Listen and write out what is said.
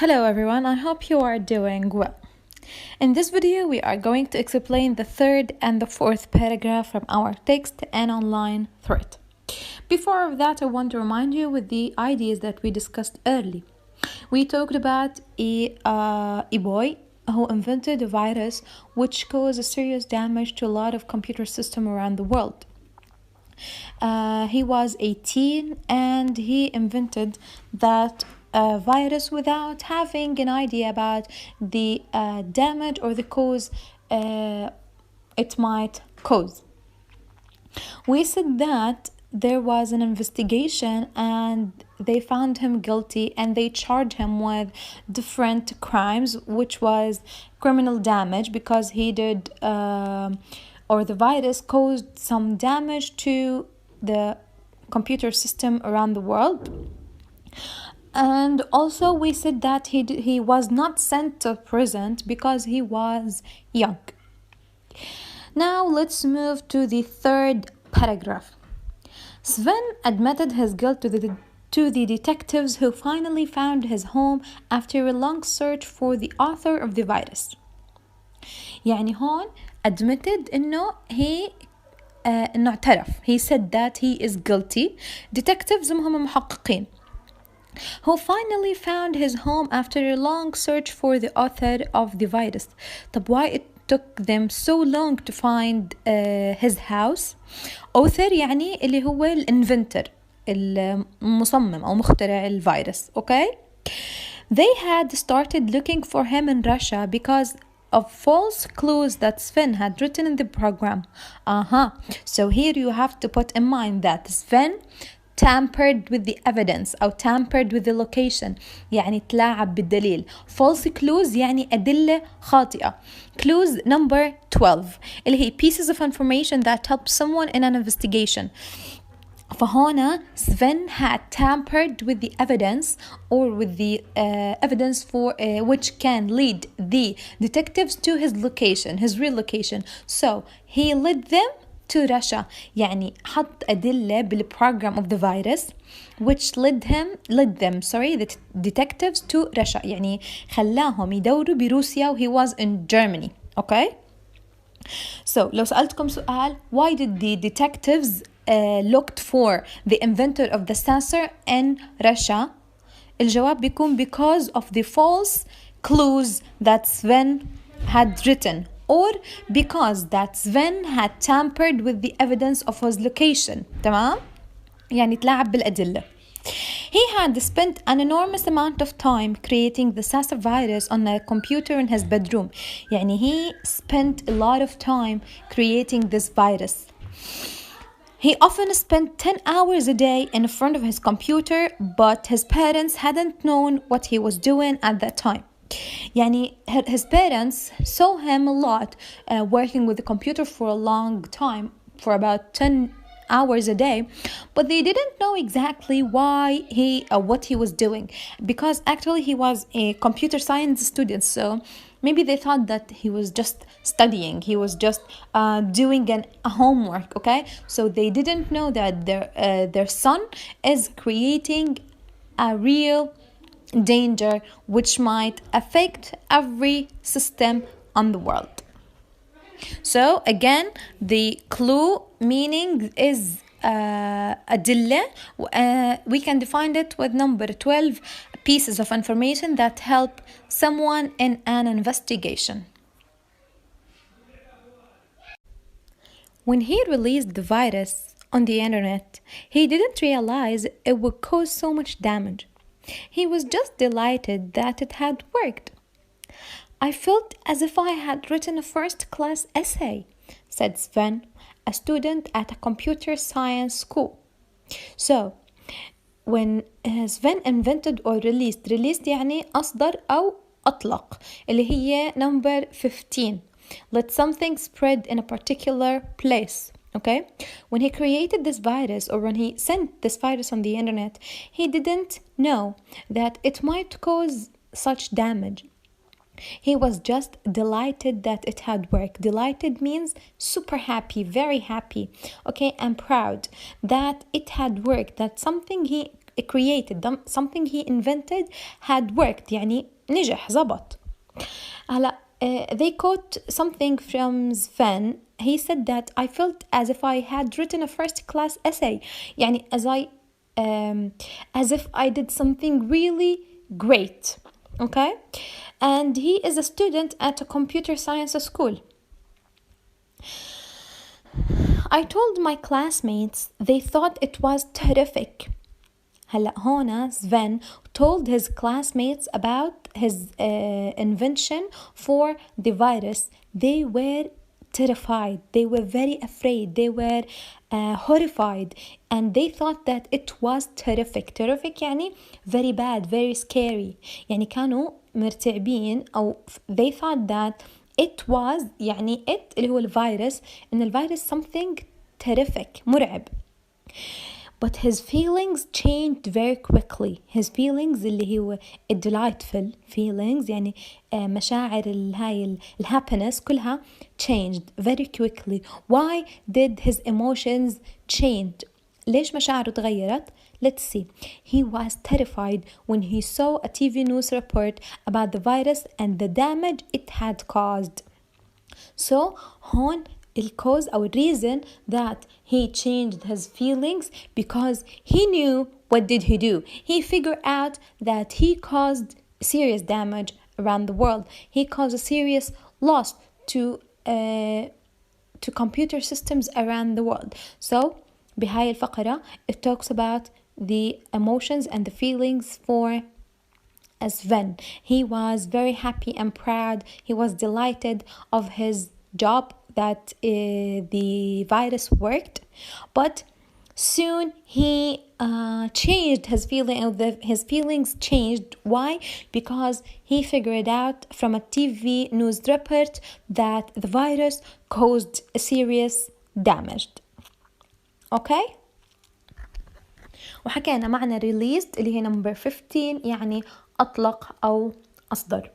Hello everyone, I hope you are doing well. In this video, we are going to explain the third and the fourth paragraph from our text and online thread. Before that, I want to remind you with the ideas that we discussed early. We talked about a boy who invented a virus which caused serious damage to a lot of computer systems around the world. He was 18 and he invented that virus without having an idea about the damage or the cause it might cause. We said that there was an investigation and they found him guilty and they charged him with different crimes, which was criminal damage because he did or the virus caused some damage to the computer system around the world. And also we said that he was not sent to prison because he was young. Now let's move to the third paragraph. Sven admitted his guilt to the detectives who finally found his home after a long search for the author of the virus. يعني هون admitted إنه إنه اعترف. He said that he is guilty. Detectives هم محققين. Who finally found his home after a long search for the author of the virus. طب why it took them so long to find his house? Author يعني اللي هو الانفنتر المصمم أو مخترع الفيروس. Okay? They had started looking for him in Russia because of false clues that Sven had written in the program. So here you have to put in mind that Sven tampered with the evidence أو tampered with the location يعني تلاعب بالدليل. False clues يعني أدلة خاطئة. Clues number 12 اللي هي pieces of information that help someone in an investigation. فهنا Sven had tampered with the evidence or with the evidence for which can lead the detectives to his location, his real location. So he led them to Russia. يعني حط أدلة بالprogram of the virus which led them the detectives to Russia. يعني خلاهم يدوروا بروسيا he was in Germany. Okay? So لو سألتكم سؤال, why did the detectives looked for the inventor of the sensor in Russia? الجواب بيكون because of the false clues that Sven had written, or because that Sven had tampered with the evidence of his location. تمام؟ يعني تلاعب بالأدلة. He had spent an enormous amount of time creating the sensor virus on a computer in his bedroom. يعني he spent a lot of time creating this virus. He often spent 10 hours a day in front of his computer, but his parents hadn't known what he was doing at that time. يعني his parents saw him a lot working with the computer for a long time, for about 10 hours a day, but they didn't know exactly why what he was doing, because actually he was a computer science student, so maybe they thought that he was just studying, he was just doing a homework. Okay, so they didn't know that their son is creating a real danger which might affect every system on the world. So again, the clue meaning is أدلة. We can define it with number 12 pieces of information that help someone in an investigation. When he released the virus on the internet, he didn't realize it would cause so much damage. He was just delighted that it had worked. I felt as if I had written a first-class essay, said Sven, a student at a computer science school. So, when Sven invented or released يعني أصدر أو أطلق اللي هي number 15. Let something spread in a particular place. Okay? When he created this virus or when he sent this virus on the internet, he didn't know that it might cause such damage. He was just delighted that it had worked. Delighted means super happy, very happy, okay, and proud that it had worked, that something he created, something he invented had worked. يعني نجح زبط. هلا they quote something from Sven. He said that I felt as if I had written a first class essay. يعني as if I did something really great. Okay? And he is a student at a computer science school. I told my classmates, they thought it was terrific. هلا هنا Sven told his classmates about his invention for the virus. They were terrified, they were very afraid, they were horrified, and they thought that it was terrific يعني very bad, very scary. يعني كانوا مرتعبين أو they thought that it was يعني it اللي هو الفيروس إن الفيروس something terrific مرعب. But his feelings changed very quickly. His feelings اللي هو delightful feelings يعني مشاعر هاي happiness كلها changed very quickly. Why did his emotions change? ليش مشاعره تغيرت؟ Let's see. He was terrified when he saw a TV news report about the virus and the damage it had caused. So هون الcause أو reason that he changed his feelings because he knew what did he do. He figured out that he caused serious damage around the world. He caused a serious loss to computer systems around the world. So بهاي الفقرة it talks about the emotions and the feelings for Sven. He was very happy and proud. He was delighted of his job that the virus worked, but soon he changed his feeling. His feelings changed. Why? Because he figured out from a TV news report that the virus caused a serious damage. Okay? وحكينا معنى released اللي هي number 15 يعني أطلق أو أصدر.